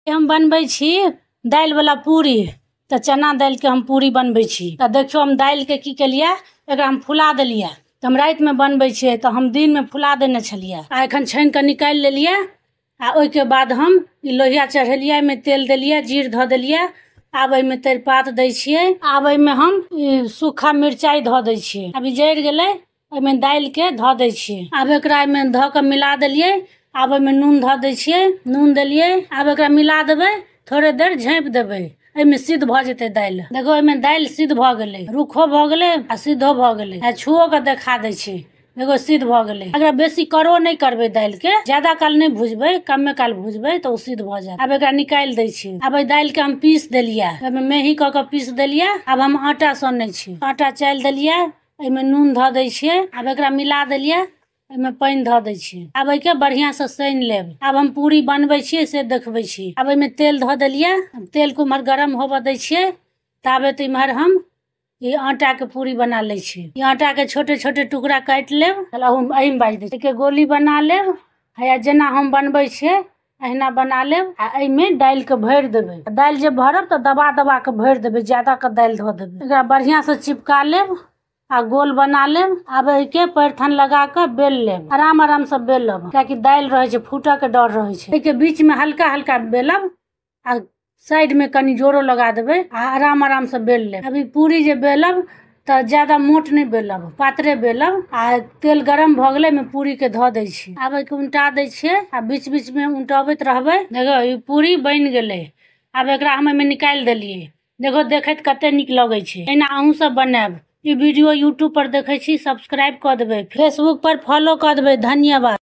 हम बनबै छी दाल वाला पूरी। तो चना दाल के हम पूरी बनबै छी। तो देखियो हम दाल के की केलिए, एकरा हम फुला देलिए। तो हम रात में बनबै छियै तो हम दिन में फुला देने छलिए। आ एखन छान के निकाल लेलिए। आ ओइ के बाद हम ई लोहिया चढ़ेलिए, में तेल देलिए, जीर ध देलिए। आब एमे तेजपात दै छियै। आब एमे हम सूखा मिरचाई ध दै छियै। अभी जर गेलै, एमे दाल के ध दै छियै। आब एकरा एमे ध के मिला देलिए। आब एमे नून ध दै छियै, नून देलिए। आब एकरा मिला देबै, थोड़े देर झाँप देबै। एमे सिद्ध भ जेतै दाल। देखो एमे दाल सिद्ध भ गेलै, रूखो भ गेलै आ सिद्धो भ गेलै। आ छुओ के देखा दै छी, देखो सिद्ध भ गेलै। अगर बेसी करो नहीं करबै दाल के, ज्यादा काल नहीं भुजबै, कमे काल भुजबै तो सिद्ध भ जाएत। अब एकरा निकाल दै छी। अब ए दाल के हम पीस देलिए, एमे मेही क के पीस देलिए। अब हम आटा सनै छी। आटा चाल देलिए, एमे नून ध दै छियै। अब एकरा मिला देलिए, एमे पानी ध दै छियै। अब एके बढ़िया से सान लेब। अब हम पूरी बनबै छियै से देखबै छी। अब एमे तेल ध देलिए, तेल को इमहर गरम होबे दै छियै। ताबे त इमहर हम ये आटा के पूरी बना ले छी। ये आटा के छोटे छोटे टुकड़ा काट लेब। हम एहिमे बाज दे के गोली बना लेब। या जेना हम बनबै छियै अहिना बना लेब। आ एमे दाल के भर देबै। दाल जे भरब त दबा दबा के भर देबै, ज्यादा के दाल ध देबै। एकरा बढ़िया से चिपका लेब आ गोल बना लेब। अब एके पैरथन लगा के बेल लेब। आराम आराम से बेलब, कियाकि दाल रहे छै, फूटो के डर रहे छै। एके बीच में हल्का हल्का बेलब आ साइड में कनी जोरो लगा देबै आ आराम आराम से बेल लेब। अभी पूरी जे बेलब त ज्यादा मोट नहीं बेलब, पातरे बेलब। आ तेल गरम भ गेलै, में पूरी के ध दै छी। आब एके उल्टा दै छियै आ बीच बीच में उल्टाबैत रहबै। देखो ई पूरी बन गेलै। अब एकरा हम एमे निकाल देलिए। देखो देखैत कते निक लगे छै। एना अहूं सब बनाएब। ई वीडियो यूट्यूब पर देखे छी, सब्सक्राइब क देबै। फेसबुक पर फॉलो क देबै। धन्यवाद।